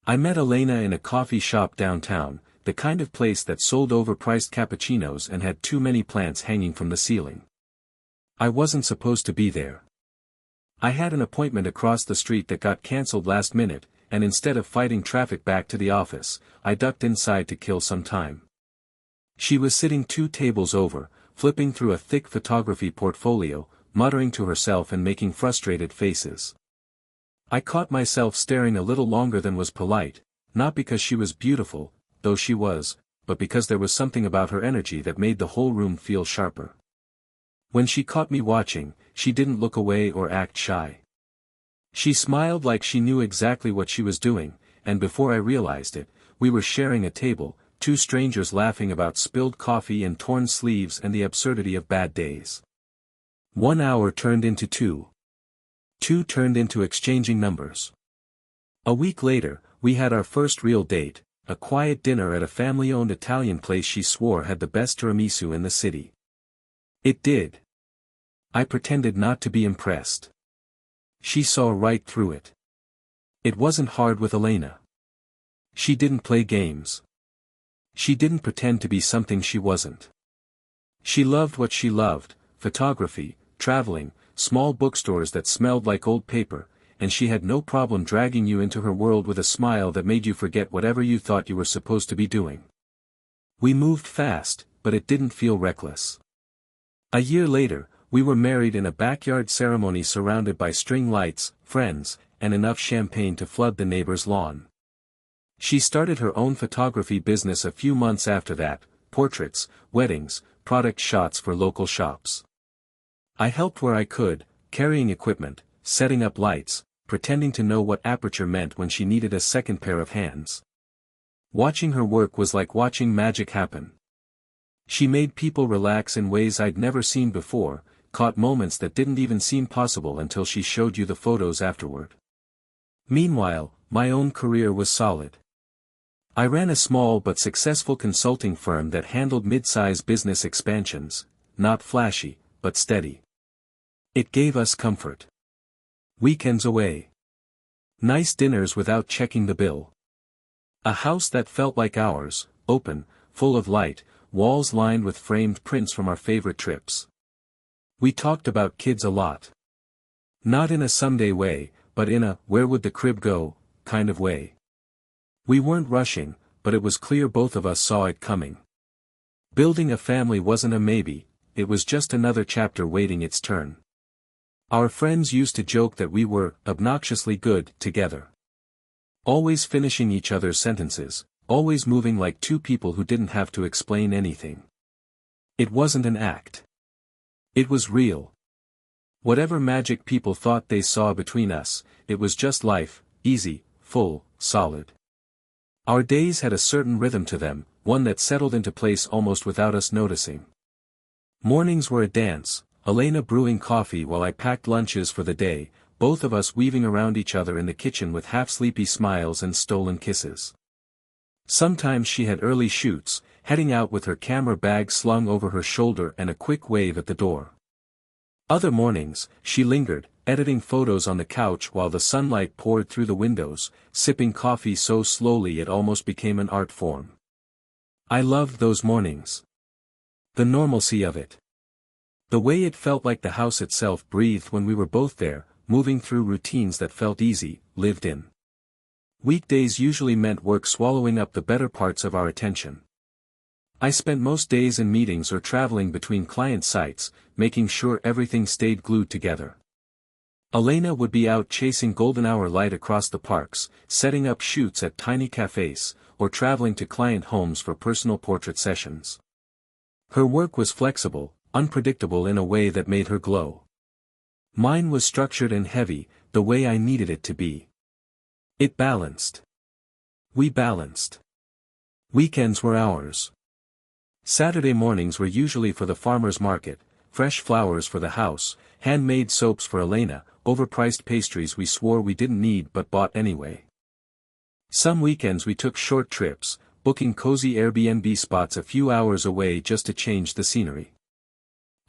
I met Elena in a coffee shop downtown, the kind of place that sold overpriced cappuccinos and had too many plants hanging from the ceiling. I wasn't supposed to be there. I had an appointment across the street that got cancelled last minute, and instead of fighting traffic back to the office, I ducked inside to kill some time. She was sitting 2 tables over, flipping through a thick photography portfolio, muttering to herself and making frustrated faces. I caught myself staring a little longer than was polite, not because she was beautiful, though she was, but because there was something about her energy that made the whole room feel sharper. When she caught me watching, she didn't look away or act shy. She smiled like she knew exactly what she was doing, and before I realized it, we were sharing a table, 2 strangers laughing about spilled coffee and torn sleeves and the absurdity of bad days. 1 hour turned into 2. 2 turned into exchanging numbers. A week later, we had our first real date, a quiet dinner at a family-owned Italian place she swore had the best tiramisu in the city. It did. I pretended not to be impressed. She saw right through it. It wasn't hard with Elena. She didn't play games. She didn't pretend to be something she wasn't. She loved what she loved, photography, traveling, small bookstores that smelled like old paper, and she had no problem dragging you into her world with a smile that made you forget whatever you thought you were supposed to be doing. We moved fast, but it didn't feel reckless. A year later, we were married in a backyard ceremony surrounded by string lights, friends, and enough champagne to flood the neighbor's lawn. She started her own photography business a few months after that, portraits, weddings, product shots for local shops. I helped where I could, carrying equipment, setting up lights, pretending to know what aperture meant when she needed a second pair of hands. Watching her work was like watching magic happen. She made people relax in ways I'd never seen before, caught moments that didn't even seem possible until she showed you the photos afterward. Meanwhile, my own career was solid. I ran a small but successful consulting firm that handled mid-size business expansions, not flashy, but steady. It gave us comfort. Weekends away. Nice dinners without checking the bill. A house that felt like ours, open, full of light, walls lined with framed prints from our favorite trips. We talked about kids a lot. Not in a someday way, but in a where would the crib go kind of way. We weren't rushing, but it was clear both of us saw it coming. Building a family wasn't a maybe, it was just another chapter waiting its turn. Our friends used to joke that we were obnoxiously good together. Always finishing each other's sentences, always moving like 2 people who didn't have to explain anything. It wasn't an act. It was real. Whatever magic people thought they saw between us, it was just life, easy, full, solid. Our days had a certain rhythm to them, one that settled into place almost without us noticing. Mornings were a dance, Elena brewing coffee while I packed lunches for the day, both of us weaving around each other in the kitchen with half-sleepy smiles and stolen kisses. Sometimes she had early shoots, heading out with her camera bag slung over her shoulder and a quick wave at the door. Other mornings, she lingered, editing photos on the couch while the sunlight poured through the windows, sipping coffee so slowly it almost became an art form. I loved those mornings. The normalcy of it. The way it felt like the house itself breathed when we were both there, moving through routines that felt easy, lived in. Weekdays usually meant work swallowing up the better parts of our attention. I spent most days in meetings or traveling between client sites, making sure everything stayed glued together. Elena would be out chasing golden hour light across the parks, setting up shoots at tiny cafes, or traveling to client homes for personal portrait sessions. Her work was flexible, unpredictable in a way that made her glow. Mine was structured and heavy, the way I needed it to be. It balanced. We balanced. Weekends were ours. Saturday mornings were usually for the farmer's market, fresh flowers for the house, handmade soaps for Elena, overpriced pastries we swore we didn't need but bought anyway. Some weekends we took short trips, booking cozy Airbnb spots a few hours away just to change the scenery.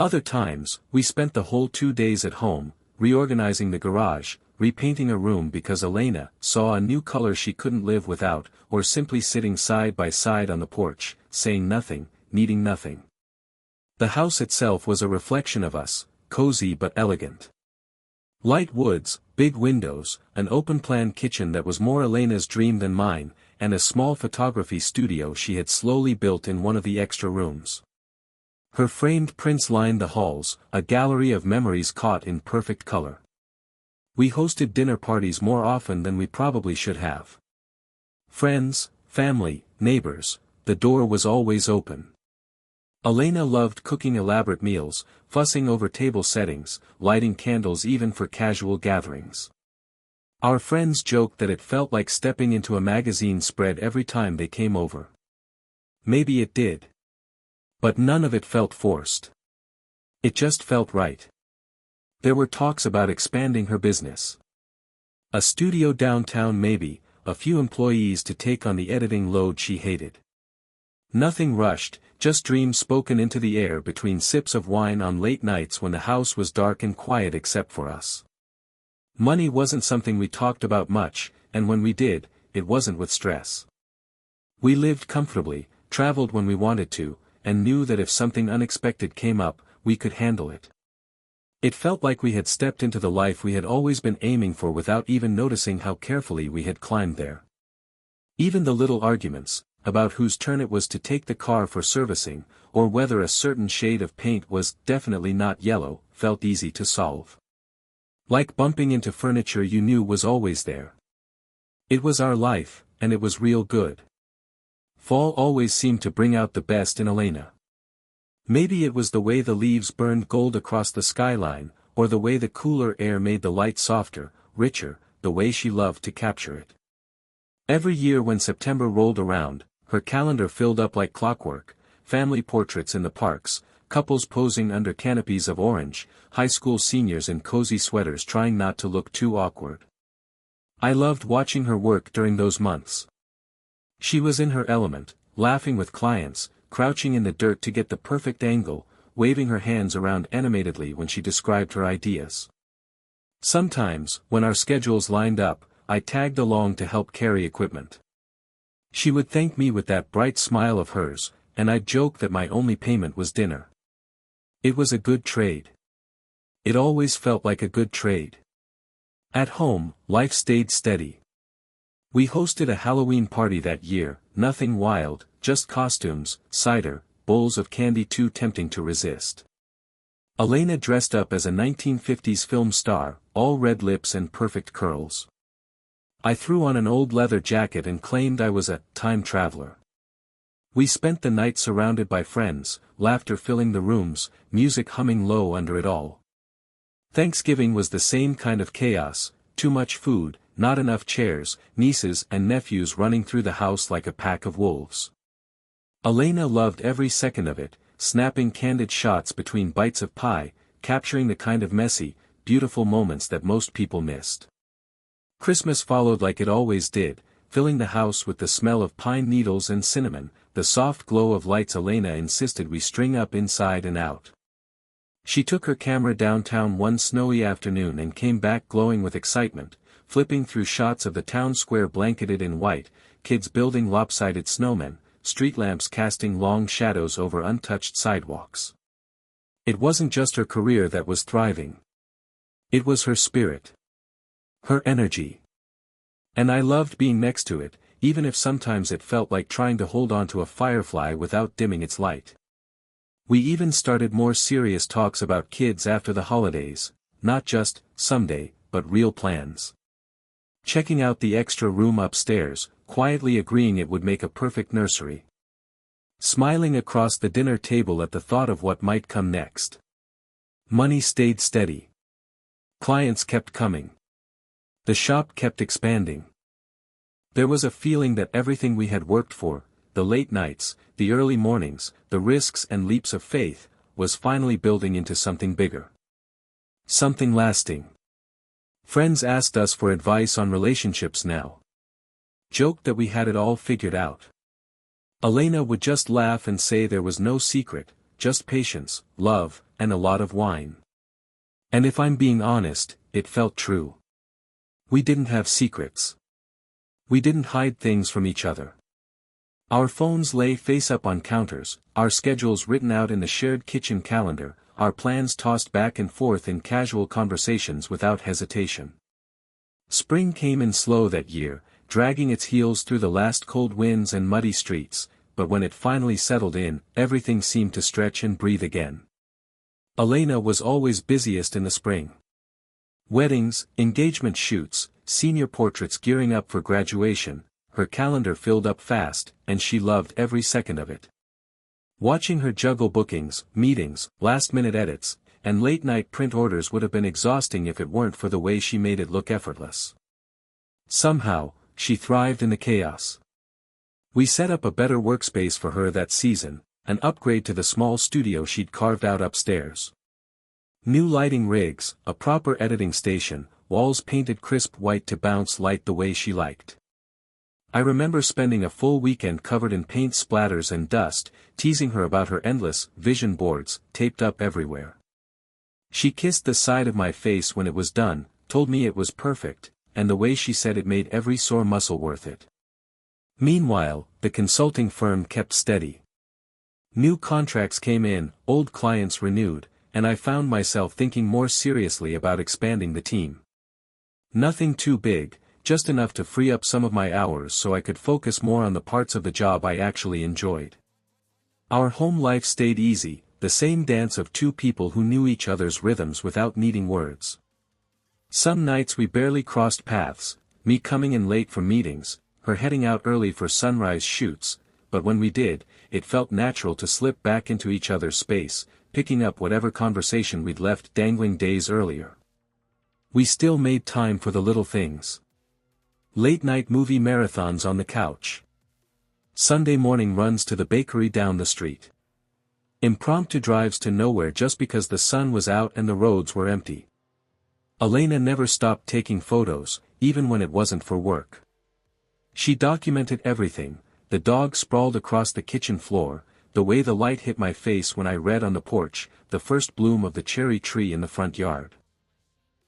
Other times, we spent the whole 2 days at home, reorganizing the garage, repainting a room because Elena saw a new color she couldn't live without, or simply sitting side by side on the porch, saying nothing, needing nothing. The house itself was a reflection of us, cozy but elegant. Light woods, big windows, an open-plan kitchen that was more Elena's dream than mine, and a small photography studio she had slowly built in one of the extra rooms. Her framed prints lined the halls, a gallery of memories caught in perfect color. We hosted dinner parties more often than we probably should have. Friends, family, neighbors, the door was always open. Elena loved cooking elaborate meals, fussing over table settings, lighting candles even for casual gatherings. Our friends joked that it felt like stepping into a magazine spread every time they came over. Maybe it did. But none of it felt forced. It just felt right. There were talks about expanding her business. A studio downtown maybe, a few employees to take on the editing load she hated. Nothing rushed, just dreams spoken into the air between sips of wine on late nights when the house was dark and quiet except for us. Money wasn't something we talked about much, and when we did, it wasn't with stress. We lived comfortably, traveled when we wanted to, and knew that if something unexpected came up, we could handle it. It felt like we had stepped into the life we had always been aiming for without even noticing how carefully we had climbed there. Even the little arguments, about whose turn it was to take the car for servicing, or whether a certain shade of paint was definitely not yellow, felt easy to solve. Like bumping into furniture you knew was always there. It was our life, and it was real good. Fall always seemed to bring out the best in Elena. Maybe it was the way the leaves burned gold across the skyline, or the way the cooler air made the light softer, richer, the way she loved to capture it. Every year when September rolled around, her calendar filled up like clockwork, family portraits in the parks, couples posing under canopies of orange, high school seniors in cozy sweaters trying not to look too awkward. I loved watching her work during those months. She was in her element, laughing with clients, crouching in the dirt to get the perfect angle, waving her hands around animatedly when she described her ideas. Sometimes, when our schedules lined up, I tagged along to help carry equipment. She would thank me with that bright smile of hers, and I'd joke that my only payment was dinner. It was a good trade. It always felt like a good trade. At home, life stayed steady. We hosted a Halloween party that year, nothing wild, just costumes, cider, bowls of candy too tempting to resist. Elena dressed up as a 1950s film star, all red lips and perfect curls. I threw on an old leather jacket and claimed I was a time traveler. We spent the night surrounded by friends, laughter filling the rooms, music humming low under it all. Thanksgiving was the same kind of chaos, too much food, not enough chairs, nieces and nephews running through the house like a pack of wolves. Elena loved every second of it, snapping candid shots between bites of pie, capturing the kind of messy, beautiful moments that most people missed. Christmas followed like it always did, filling the house with the smell of pine needles and cinnamon, the soft glow of lights Elena insisted we string up inside and out. She took her camera downtown one snowy afternoon and came back glowing with excitement, flipping through shots of the town square blanketed in white, kids building lopsided snowmen, street lamps casting long shadows over untouched sidewalks. It wasn't just her career that was thriving. It was her spirit. Her energy. And I loved being next to it, even if sometimes it felt like trying to hold on to a firefly without dimming its light. We even started more serious talks about kids after the holidays, not just, someday, but real plans. Checking out the extra room upstairs, quietly agreeing it would make a perfect nursery. Smiling across the dinner table at the thought of what might come next. Money stayed steady. Clients kept coming. The shop kept expanding. There was a feeling that everything we had worked for, the late nights, the early mornings, the risks and leaps of faith, was finally building into something bigger. Something lasting. Friends asked us for advice on relationships now. Joked that we had it all figured out. Elena would just laugh and say there was no secret, just patience, love, and a lot of wine. And if I'm being honest, it felt true. We didn't have secrets. We didn't hide things from each other. Our phones lay face up on counters, our schedules written out in the shared kitchen calendar, our plans tossed back and forth in casual conversations without hesitation. Spring came in slow that year, dragging its heels through the last cold winds and muddy streets, but when it finally settled in, everything seemed to stretch and breathe again. Elena was always busiest in the spring. Weddings, engagement shoots, senior portraits gearing up for graduation, her calendar filled up fast, and she loved every second of it. Watching her juggle bookings, meetings, last-minute edits, and late-night print orders would have been exhausting if it weren't for the way she made it look effortless. Somehow, she thrived in the chaos. We set up a better workspace for her that season, an upgrade to the small studio she'd carved out upstairs. New lighting rigs, a proper editing station, walls painted crisp white to bounce light the way she liked. I remember spending a full weekend covered in paint splatters and dust, teasing her about her endless vision boards, taped up everywhere. She kissed the side of my face when it was done, told me it was perfect, and the way she said it made every sore muscle worth it. Meanwhile, the consulting firm kept steady. New contracts came in, old clients renewed, and I found myself thinking more seriously about expanding the team. Nothing too big, just enough to free up some of my hours so I could focus more on the parts of the job I actually enjoyed. Our home life stayed easy, the same dance of two people who knew each other's rhythms without needing words. Some nights we barely crossed paths, me coming in late for meetings, her heading out early for sunrise shoots, but when we did, it felt natural to slip back into each other's space, picking up whatever conversation we'd left dangling days earlier. We still made time for the little things. Late-night movie marathons on the couch. Sunday morning runs to the bakery down the street. Impromptu drives to nowhere just because the sun was out and the roads were empty. Elena never stopped taking photos, even when it wasn't for work. She documented everything, the dog sprawled across the kitchen floor, the way the light hit my face when I read on the porch, the first bloom of the cherry tree in the front yard.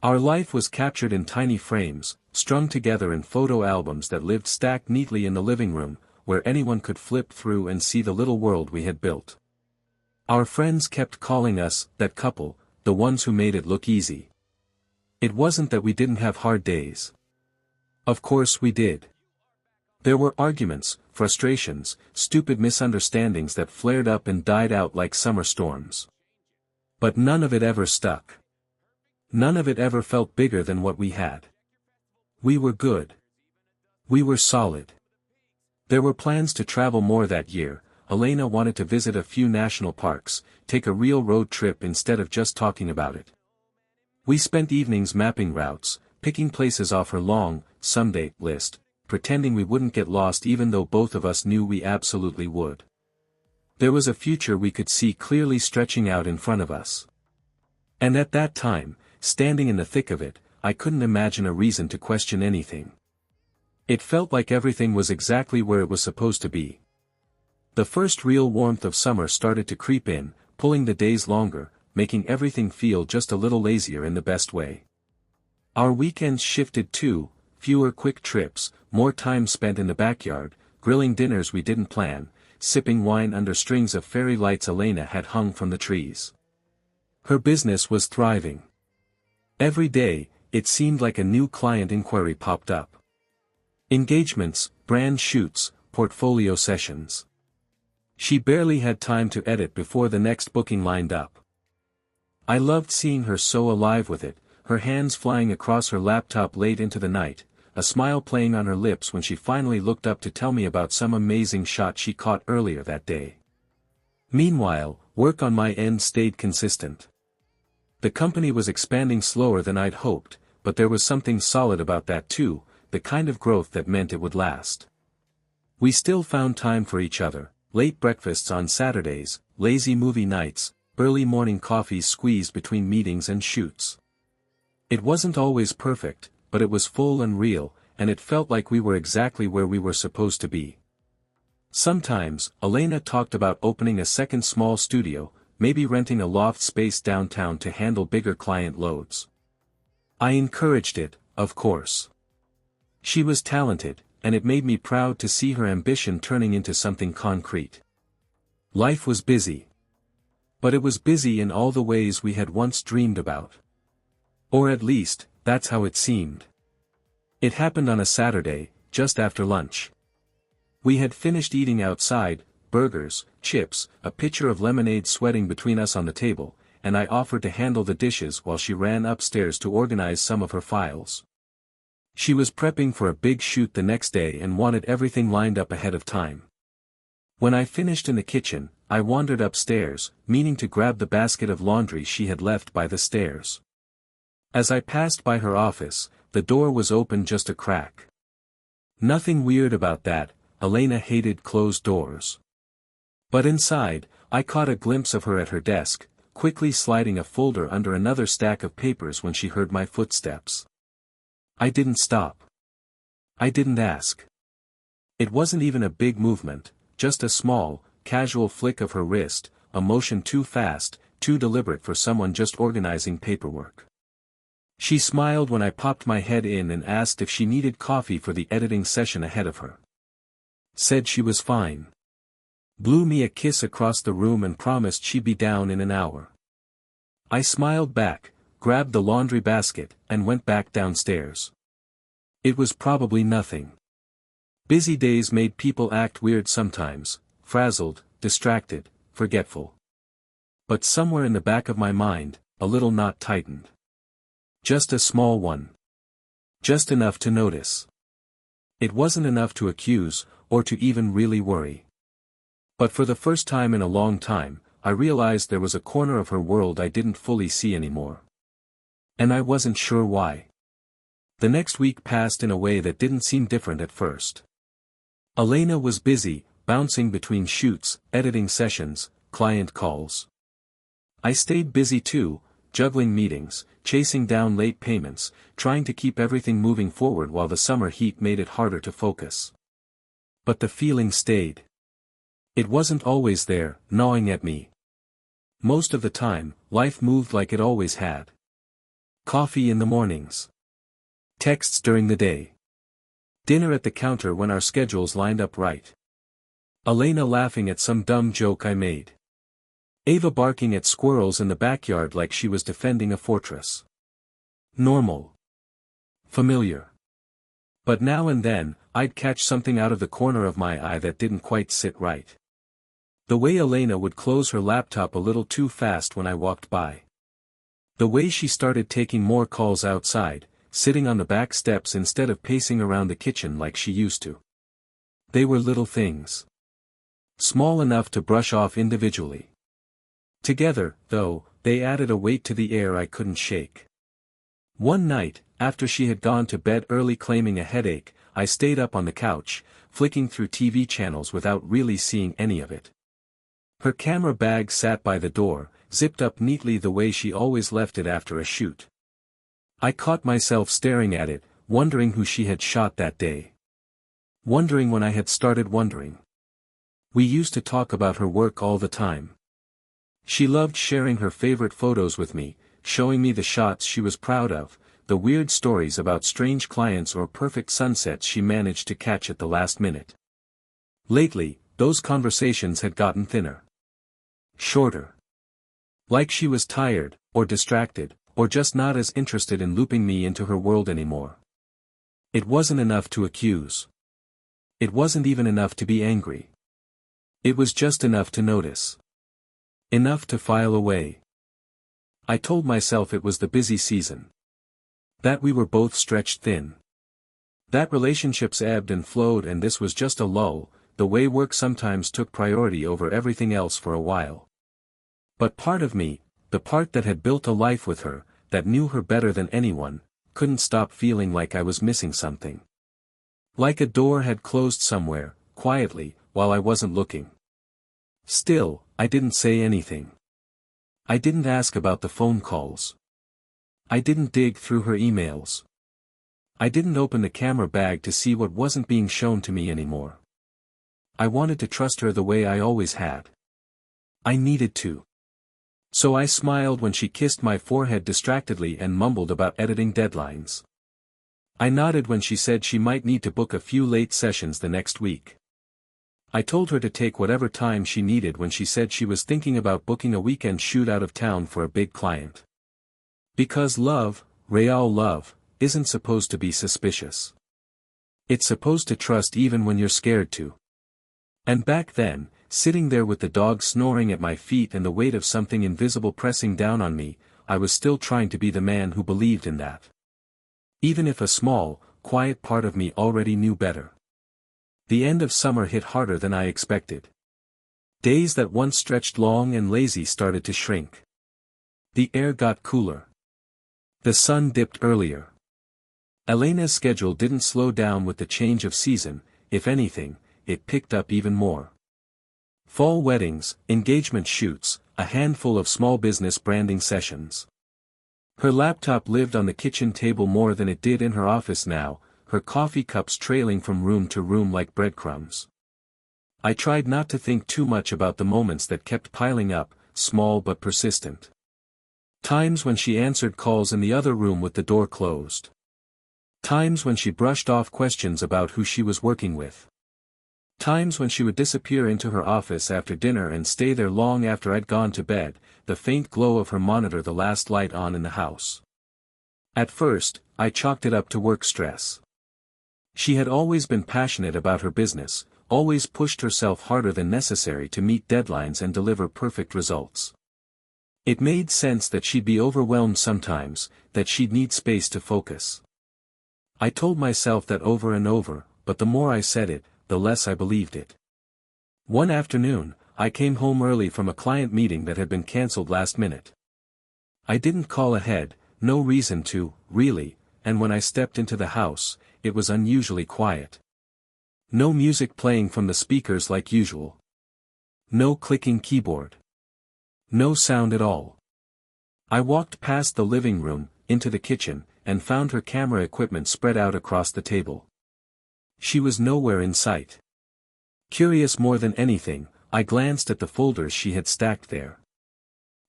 Our life was captured in tiny frames, strung together in photo albums that lived stacked neatly in the living room, where anyone could flip through and see the little world we had built. Our friends kept calling us, that couple, the ones who made it look easy. It wasn't that we didn't have hard days. Of course we did. There were arguments, frustrations, stupid misunderstandings that flared up and died out like summer storms. But none of it ever stuck. None of it ever felt bigger than what we had. We were good. We were solid. There were plans to travel more that year. Elena wanted to visit a few national parks, take a real road trip instead of just talking about it. We spent evenings mapping routes, picking places off her long, someday list, pretending we wouldn't get lost even though both of us knew we absolutely would. There was a future we could see clearly stretching out in front of us. And at that time, standing in the thick of it, I couldn't imagine a reason to question anything. It felt like everything was exactly where it was supposed to be. The first real warmth of summer started to creep in, pulling the days longer, making everything feel just a little lazier in the best way. Our weekends shifted too, fewer quick trips, more time spent in the backyard, grilling dinners we didn't plan, sipping wine under strings of fairy lights Elena had hung from the trees. Her business was thriving. Every day, it seemed like a new client inquiry popped up. Engagements, brand shoots, portfolio sessions. She barely had time to edit before the next booking lined up. I loved seeing her so alive with it, her hands flying across her laptop late into the night, a smile playing on her lips when she finally looked up to tell me about some amazing shot she caught earlier that day. Meanwhile, work on my end stayed consistent. The company was expanding slower than I'd hoped, but there was something solid about that too, the kind of growth that meant it would last. We still found time for each other, late breakfasts on Saturdays, lazy movie nights, early morning coffees squeezed between meetings and shoots. It wasn't always perfect, but it was full and real, and it felt like we were exactly where we were supposed to be. Sometimes, Elena talked about opening a second small studio, maybe renting a loft space downtown to handle bigger client loads. I encouraged it, of course. She was talented, and it made me proud to see her ambition turning into something concrete. Life was busy. But it was busy in all the ways we had once dreamed about. Or at least, that's how it seemed. It happened on a Saturday, just after lunch. We had finished eating outside, burgers, chips, a pitcher of lemonade sweating between us on the table, and I offered to handle the dishes while she ran upstairs to organize some of her files. She was prepping for a big shoot the next day and wanted everything lined up ahead of time. When I finished in the kitchen, I wandered upstairs, meaning to grab the basket of laundry she had left by the stairs. As I passed by her office, the door was open just a crack. Nothing weird about that, Elena hated closed doors. But inside, I caught a glimpse of her at her desk, quickly sliding a folder under another stack of papers when she heard my footsteps. I didn't stop. I didn't ask. It wasn't even a big movement, just a small, casual flick of her wrist, a motion too fast, too deliberate for someone just organizing paperwork. She smiled when I popped my head in and asked if she needed coffee for the editing session ahead of her. Said she was fine. Blew me a kiss across the room and promised she'd be down in an hour. I smiled back, grabbed the laundry basket, and went back downstairs. It was probably nothing. Busy days made people act weird sometimes, frazzled, distracted, forgetful. But somewhere in the back of my mind, a little knot tightened. Just a small one. Just enough to notice. It wasn't enough to accuse, or to even really worry. But for the first time in a long time, I realized there was a corner of her world I didn't fully see anymore. And I wasn't sure why. The next week passed in a way that didn't seem different at first. Elena was busy, bouncing between shoots, editing sessions, client calls. I stayed busy too, juggling meetings, chasing down late payments, trying to keep everything moving forward while the summer heat made it harder to focus. But the feeling stayed. It wasn't always there, gnawing at me. Most of the time, life moved like it always had. Coffee in the mornings. Texts during the day. Dinner at the counter when our schedules lined up right. Elena laughing at some dumb joke I made. Ava barking at squirrels in the backyard like she was defending a fortress. Normal. Familiar. But now and then, I'd catch something out of the corner of my eye that didn't quite sit right. The way Elena would close her laptop a little too fast when I walked by. The way she started taking more calls outside, sitting on the back steps instead of pacing around the kitchen like she used to. They were little things. Small enough to brush off individually. Together, though, they added a weight to the air I couldn't shake. One night, after she had gone to bed early claiming a headache, I stayed up on the couch, flicking through TV channels without really seeing any of it. Her camera bag sat by the door, zipped up neatly the way she always left it after a shoot. I caught myself staring at it, wondering who she had shot that day. Wondering when I had started wondering. We used to talk about her work all the time. She loved sharing her favorite photos with me, showing me the shots she was proud of, the weird stories about strange clients or perfect sunsets she managed to catch at the last minute. Lately, those conversations had gotten thinner. Shorter. Like she was tired, or distracted, or just not as interested in looping me into her world anymore. It wasn't enough to accuse. It wasn't even enough to be angry. It was just enough to notice. Enough to file away. I told myself it was the busy season. That we were both stretched thin. That relationships ebbed and flowed and this was just a lull, the way work sometimes took priority over everything else for a while. But part of me, the part that had built a life with her, that knew her better than anyone, couldn't stop feeling like I was missing something. Like a door had closed somewhere, quietly, while I wasn't looking. Still, I didn't say anything. I didn't ask about the phone calls. I didn't dig through her emails. I didn't open the camera bag to see what wasn't being shown to me anymore. I wanted to trust her the way I always had. I needed to. So I smiled when she kissed my forehead distractedly and mumbled about editing deadlines. I nodded when she said she might need to book a few late sessions the next week. I told her to take whatever time she needed when she said she was thinking about booking a weekend shoot out of town for a big client. Because love, real love, isn't supposed to be suspicious. It's supposed to trust even when you're scared to. And back then, sitting there with the dog snoring at my feet and the weight of something invisible pressing down on me, I was still trying to be the man who believed in that. Even if a small, quiet part of me already knew better. The end of summer hit harder than I expected. Days that once stretched long and lazy started to shrink. The air got cooler. The sun dipped earlier. Elena's schedule didn't slow down with the change of season, if anything, it picked up even more. Fall weddings, engagement shoots, a handful of small business branding sessions. Her laptop lived on the kitchen table more than it did in her office now, her coffee cups trailing from room to room like breadcrumbs. I tried not to think too much about the moments that kept piling up, small but persistent. Times when she answered calls in the other room with the door closed. Times when she brushed off questions about who she was working with. Times when she would disappear into her office after dinner and stay there long after I'd gone to bed, the faint glow of her monitor the last light on in the house. At first, I chalked it up to work stress. She had always been passionate about her business, always pushed herself harder than necessary to meet deadlines and deliver perfect results. It made sense that she'd be overwhelmed sometimes, that she'd need space to focus. I told myself that over and over, but the more I said it, the less I believed it. One afternoon, I came home early from a client meeting that had been cancelled last minute. I didn't call ahead, no reason to, really, and when I stepped into the house, it was unusually quiet. No music playing from the speakers like usual. No clicking keyboard. No sound at all. I walked past the living room, into the kitchen, and found her camera equipment spread out across the table. She was nowhere in sight. Curious more than anything, I glanced at the folders she had stacked there.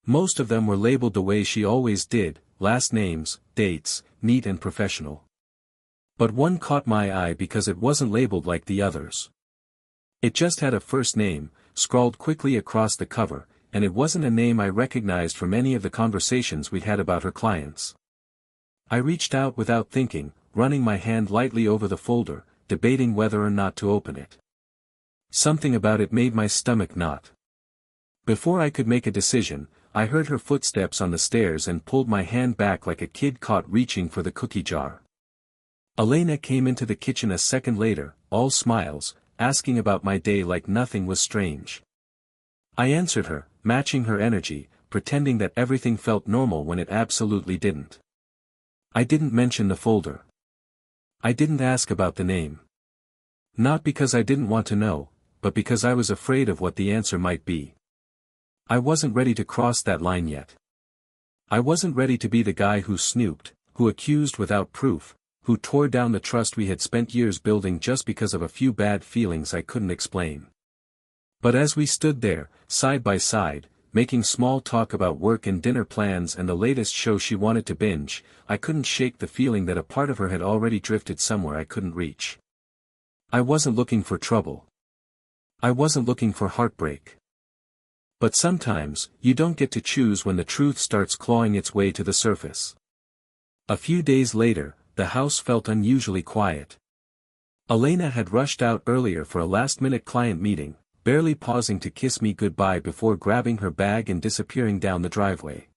Most of them were labeled the way she always did, last names, dates, neat and professional. But one caught my eye because it wasn't labeled like the others. It just had a first name, scrawled quickly across the cover, and it wasn't a name I recognized from any of the conversations we'd had about her clients. I reached out without thinking, running my hand lightly over the folder, debating whether or not to open it. Something about it made my stomach knot. Before I could make a decision, I heard her footsteps on the stairs and pulled my hand back like a kid caught reaching for the cookie jar. Elena came into the kitchen a second later, all smiles, asking about my day like nothing was strange. I answered her, matching her energy, pretending that everything felt normal when it absolutely didn't. I didn't mention the folder. I didn't ask about the name. Not because I didn't want to know, but because I was afraid of what the answer might be. I wasn't ready to cross that line yet. I wasn't ready to be the guy who snooped, who accused without proof, who tore down the trust we had spent years building just because of a few bad feelings I couldn't explain. But as we stood there, side by side, making small talk about work and dinner plans and the latest show she wanted to binge, I couldn't shake the feeling that a part of her had already drifted somewhere I couldn't reach. I wasn't looking for trouble. I wasn't looking for heartbreak. But sometimes, you don't get to choose when the truth starts clawing its way to the surface. A few days later, the house felt unusually quiet. Elena had rushed out earlier for a last-minute client meeting, barely pausing to kiss me goodbye before grabbing her bag and disappearing down the driveway.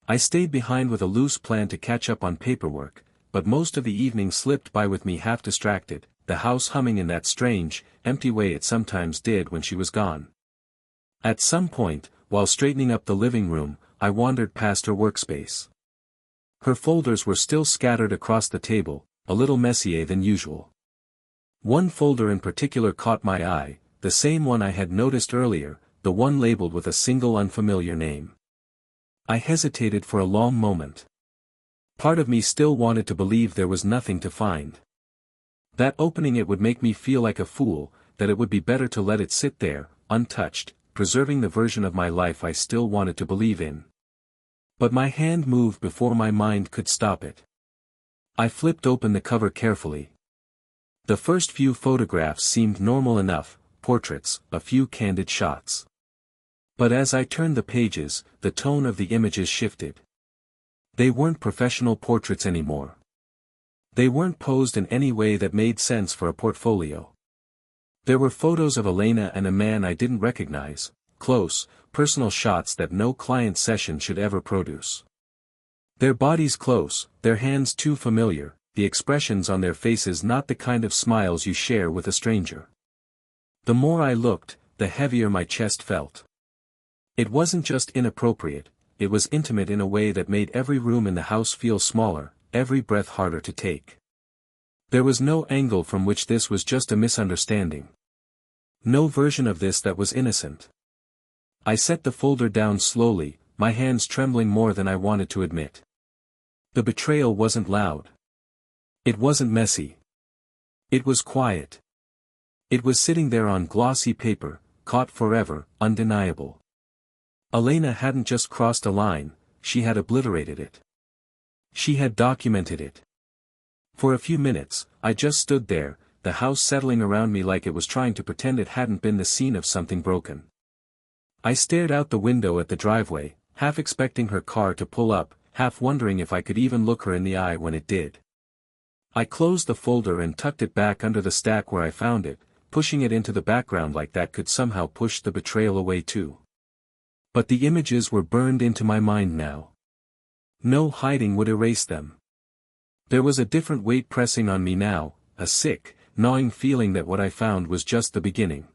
I stayed behind with a loose plan to catch up on paperwork, but most of the evening slipped by with me half distracted, the house humming in that strange, empty way it sometimes did when she was gone. At some point, while straightening up the living room, I wandered past her workspace. Her folders were still scattered across the table, a little messier than usual. One folder in particular caught my eye, the same one I had noticed earlier, the one labeled with a single unfamiliar name. I hesitated for a long moment. Part of me still wanted to believe there was nothing to find. That opening it would make me feel like a fool, that it would be better to let it sit there, untouched, preserving the version of my life I still wanted to believe in. But my hand moved before my mind could stop it. I flipped open the cover carefully. The first few photographs seemed normal enough, portraits, a few candid shots. But as I turned the pages, the tone of the images shifted. They weren't professional portraits anymore. They weren't posed in any way that made sense for a portfolio. There were photos of Elena and a man I didn't recognize, close, personal shots that no client session should ever produce. Their bodies close, their hands too familiar, the expressions on their faces not the kind of smiles you share with a stranger. The more I looked, the heavier my chest felt. It wasn't just inappropriate, it was intimate in a way that made every room in the house feel smaller, every breath harder to take. There was no angle from which this was just a misunderstanding. No version of this that was innocent. I set the folder down slowly, my hands trembling more than I wanted to admit. The betrayal wasn't loud. It wasn't messy. It was quiet. It was sitting there on glossy paper, caught forever, undeniable. Elena hadn't just crossed a line, she had obliterated it. She had documented it. For a few minutes, I just stood there, the house settling around me like it was trying to pretend it hadn't been the scene of something broken. I stared out the window at the driveway, half expecting her car to pull up, half wondering if I could even look her in the eye when it did. I closed the folder and tucked it back under the stack where I found it, pushing it into the background like that could somehow push the betrayal away too. But the images were burned into my mind now. No hiding would erase them. There was a different weight pressing on me now, a sick, gnawing feeling that what I found was just the beginning.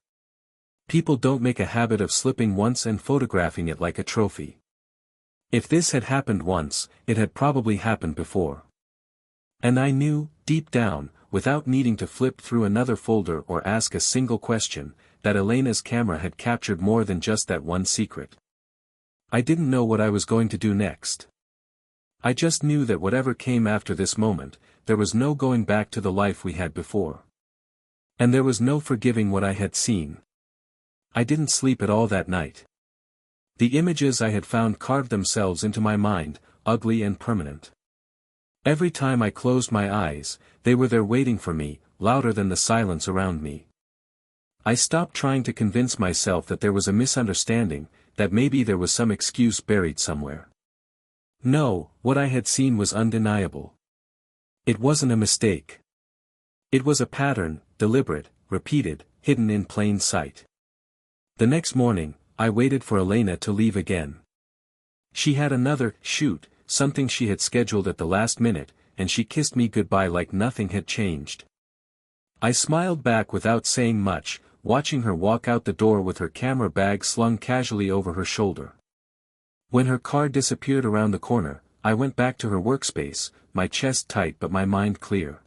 People don't make a habit of slipping once and photographing it like a trophy. If this had happened once, it had probably happened before. And I knew, deep down, without needing to flip through another folder or ask a single question, that Elena's camera had captured more than just that one secret. I didn't know what I was going to do next. I just knew that whatever came after this moment, there was no going back to the life we had before. And there was no forgiving what I had seen. I didn't sleep at all that night. The images I had found carved themselves into my mind, ugly and permanent. Every time I closed my eyes, they were there waiting for me, louder than the silence around me. I stopped trying to convince myself that there was a misunderstanding, that maybe there was some excuse buried somewhere. No, what I had seen was undeniable. It wasn't a mistake. It was a pattern, deliberate, repeated, hidden in plain sight. The next morning, I waited for Elena to leave again. She had another shoot, something she had scheduled at the last minute, and she kissed me goodbye like nothing had changed. I smiled back without saying much, watching her walk out the door with her camera bag slung casually over her shoulder. When her car disappeared around the corner, I went back to her workspace, my chest tight but my mind clear.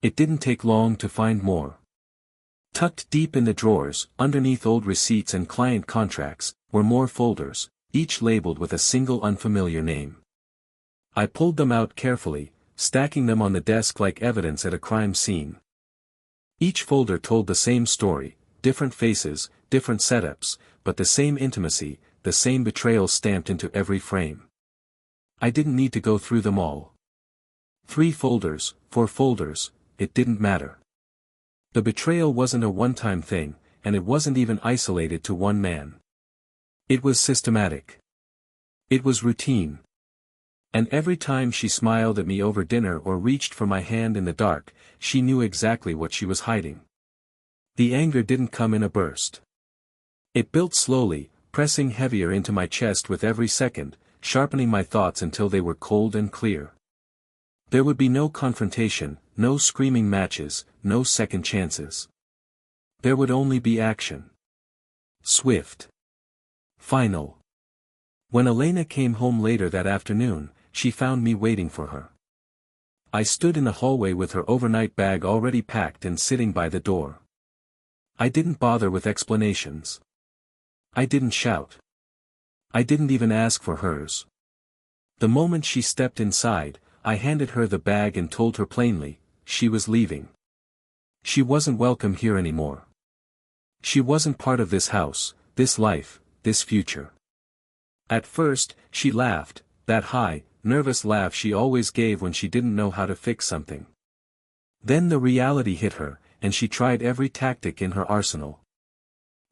It didn't take long to find more. Tucked deep in the drawers, underneath old receipts and client contracts, were more folders, each labeled with a single unfamiliar name. I pulled them out carefully, stacking them on the desk like evidence at a crime scene. Each folder told the same story, different faces, different setups, but the same intimacy, the same betrayal stamped into every frame. I didn't need to go through them all. 3 folders, 4 folders, it didn't matter. The betrayal wasn't a one-time thing, and it wasn't even isolated to one man. It was systematic. It was routine. And every time she smiled at me over dinner or reached for my hand in the dark, she knew exactly what she was hiding. The anger didn't come in a burst. It built slowly, pressing heavier into my chest with every second, sharpening my thoughts until they were cold and clear. There would be no confrontation, no screaming matches, no second chances. There would only be action. Swift. Final. When Elena came home later that afternoon, she found me waiting for her. I stood in the hallway with her overnight bag already packed and sitting by the door. I didn't bother with explanations. I didn't shout. I didn't even ask for hers. The moment she stepped inside, I handed her the bag and told her plainly, she was leaving. She wasn't welcome here anymore. She wasn't part of this house, this life, this future. At first, she laughed, that high, nervous laugh she always gave when she didn't know how to fix something. Then the reality hit her, and she tried every tactic in her arsenal.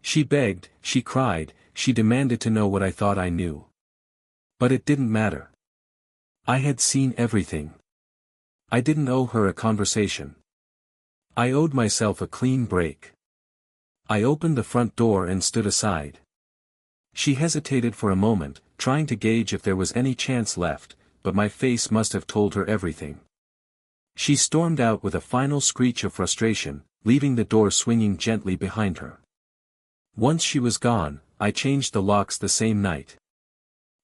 She begged, she cried, she demanded to know what I thought I knew. But it didn't matter. I had seen everything. I didn't owe her a conversation. I owed myself a clean break. I opened the front door and stood aside. She hesitated for a moment, trying to gauge if there was any chance left, but my face must have told her everything. She stormed out with a final screech of frustration, leaving the door swinging gently behind her. Once she was gone, I changed the locks the same night.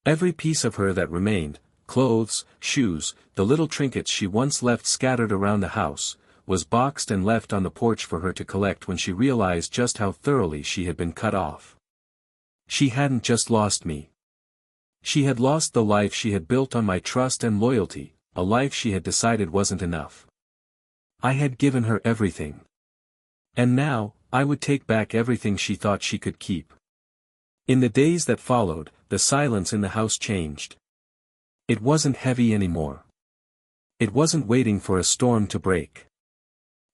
Every piece of her that remained, clothes, shoes, the little trinkets she once left scattered around the house, was boxed and left on the porch for her to collect when she realized just how thoroughly she had been cut off. She hadn't just lost me. She had lost the life she had built on my trust and loyalty, a life she had decided wasn't enough. I had given her everything. And now, I would take back everything she thought she could keep. In the days that followed, the silence in the house changed. It wasn't heavy anymore. It wasn't waiting for a storm to break.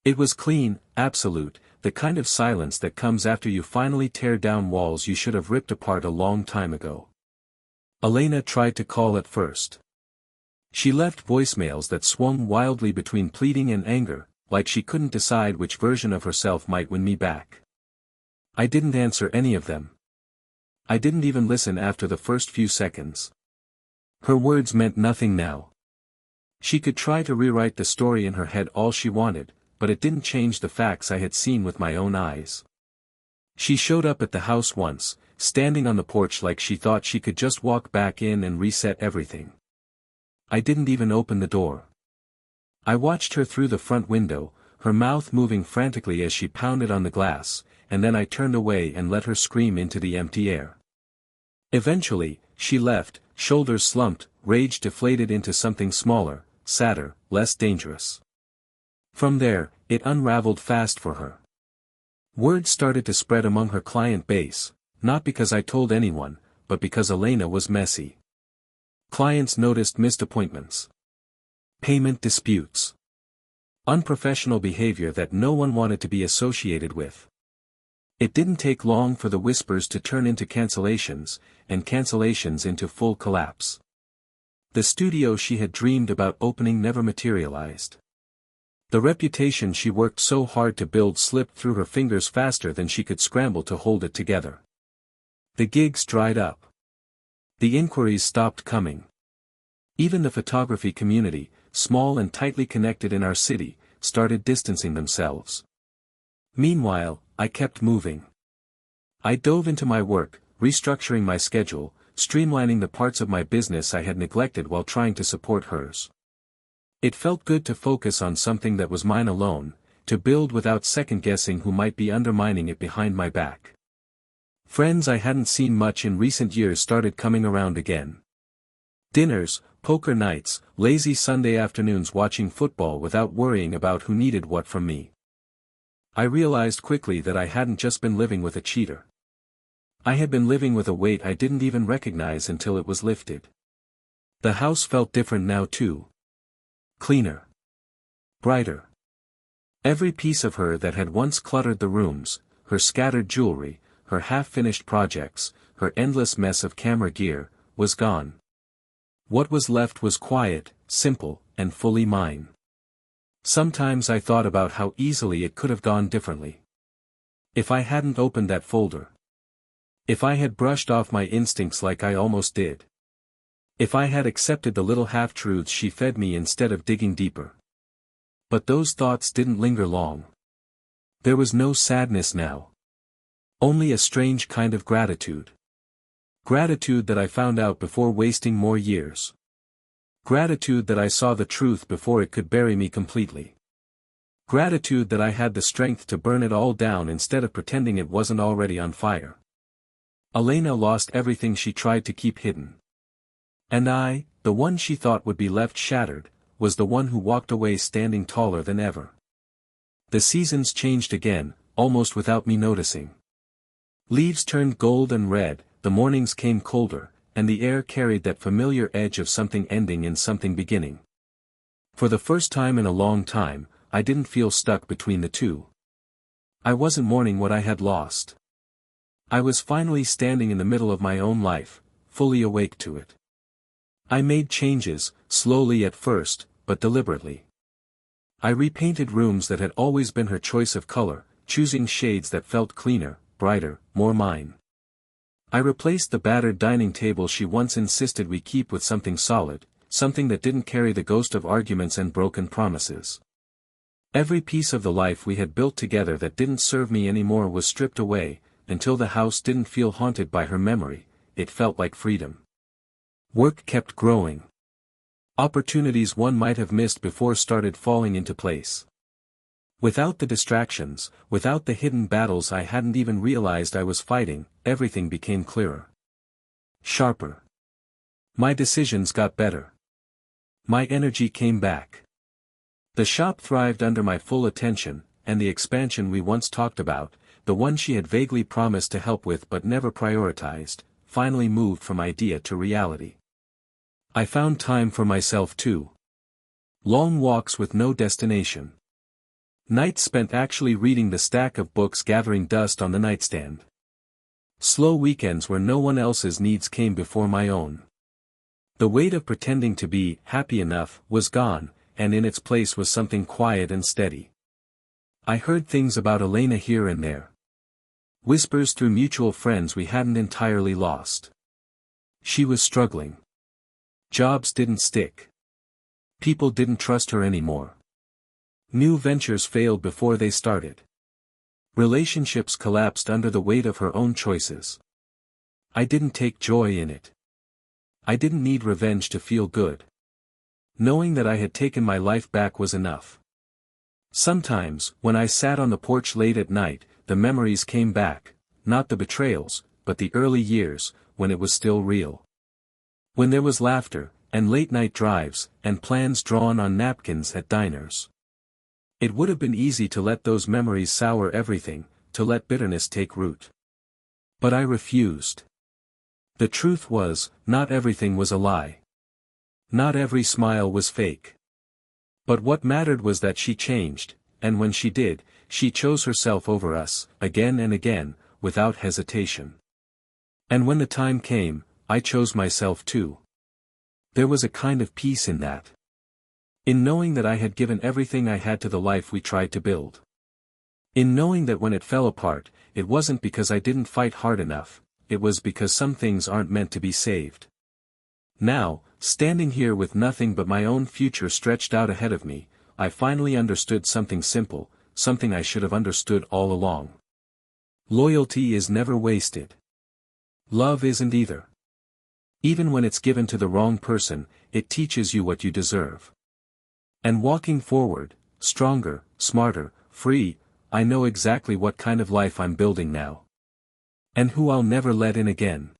It was clean, absolute, the kind of silence that comes after you finally tear down walls you should have ripped apart a long time ago. Elena tried to call at first. She left voicemails that swung wildly between pleading and anger, like she couldn't decide which version of herself might win me back. I didn't answer any of them. I didn't even listen after the first few seconds. Her words meant nothing now. She could try to rewrite the story in her head all she wanted, but it didn't change the facts I had seen with my own eyes. She showed up at the house once, standing on the porch like she thought she could just walk back in and reset everything. I didn't even open the door. I watched her through the front window, her mouth moving frantically as she pounded on the glass, and then I turned away and let her scream into the empty air. Eventually, she left, shoulders slumped, rage deflated into something smaller, sadder, less dangerous. From there, it unraveled fast for her. Word started to spread among her client base, not because I told anyone, but because Elena was messy. Clients noticed missed appointments, payment disputes, unprofessional behavior that no one wanted to be associated with. It didn't take long for the whispers to turn into cancellations, and cancellations into full collapse. The studio she had dreamed about opening never materialized. The reputation she worked so hard to build slipped through her fingers faster than she could scramble to hold it together. The gigs dried up. The inquiries stopped coming. Even the photography community, small and tightly connected in our city, started distancing themselves. Meanwhile, I kept moving. I dove into my work, restructuring my schedule, streamlining the parts of my business I had neglected while trying to support hers. It felt good to focus on something that was mine alone, to build without second-guessing who might be undermining it behind my back. Friends I hadn't seen much in recent years started coming around again. Dinners, poker nights, lazy Sunday afternoons watching football without worrying about who needed what from me. I realized quickly that I hadn't just been living with a cheater. I had been living with a weight I didn't even recognize until it was lifted. The house felt different now too. Cleaner. Brighter. Every piece of her that had once cluttered the rooms, her scattered jewelry, her half-finished projects, her endless mess of camera gear, was gone. What was left was quiet, simple, and fully mine. Sometimes I thought about how easily it could have gone differently. If I hadn't opened that folder. If I had brushed off my instincts like I almost did. If I had accepted the little half-truths she fed me instead of digging deeper. But those thoughts didn't linger long. There was no sadness now. Only a strange kind of gratitude. Gratitude that I found out before wasting more years. Gratitude that I saw the truth before it could bury me completely. Gratitude that I had the strength to burn it all down instead of pretending it wasn't already on fire. Elena lost everything she tried to keep hidden. And I, the one she thought would be left shattered, was the one who walked away standing taller than ever. The seasons changed again, almost without me noticing. Leaves turned gold and red, the mornings came colder, and the air carried that familiar edge of something ending in something beginning. For the first time in a long time, I didn't feel stuck between the two. I wasn't mourning what I had lost. I was finally standing in the middle of my own life, fully awake to it. I made changes, slowly at first, but deliberately. I repainted rooms that had always been her choice of color, choosing shades that felt cleaner, brighter, more mine. I replaced the battered dining table she once insisted we keep with something solid, something that didn't carry the ghost of arguments and broken promises. Every piece of the life we had built together that didn't serve me anymore was stripped away, until the house didn't feel haunted by her memory, it felt like freedom. Work kept growing. Opportunities one might have missed before started falling into place. Without the distractions, without the hidden battles I hadn't even realized I was fighting, everything became clearer. Sharper. My decisions got better. My energy came back. The shop thrived under my full attention, and the expansion we once talked about, the one she had vaguely promised to help with but never prioritized, finally moved from idea to reality. I found time for myself too. Long walks with no destination. Nights spent actually reading the stack of books gathering dust on the nightstand. Slow weekends where no one else's needs came before my own. The weight of pretending to be happy enough was gone, and in its place was something quiet and steady. I heard things about Elena here and there. Whispers through mutual friends we hadn't entirely lost. She was struggling. Jobs didn't stick. People didn't trust her anymore. New ventures failed before they started. Relationships collapsed under the weight of her own choices. I didn't take joy in it. I didn't need revenge to feel good. Knowing that I had taken my life back was enough. Sometimes, when I sat on the porch late at night, the memories came back, not the betrayals, but the early years, when it was still real. When there was laughter, and late-night drives, and plans drawn on napkins at diners. It would have been easy to let those memories sour everything, to let bitterness take root. But I refused. The truth was, not everything was a lie. Not every smile was fake. But what mattered was that she changed, and when she did, she chose herself over us, again and again, without hesitation. And when the time came, I chose myself too. There was a kind of peace in that. In knowing that I had given everything I had to the life we tried to build. In knowing that when it fell apart, it wasn't because I didn't fight hard enough, it was because some things aren't meant to be saved. Now, standing here with nothing but my own future stretched out ahead of me, I finally understood something simple, something I should have understood all along. Loyalty is never wasted. Love isn't either. Even when it's given to the wrong person, it teaches you what you deserve. And walking forward, stronger, smarter, free, I know exactly what kind of life I'm building now. And who I'll never let in again.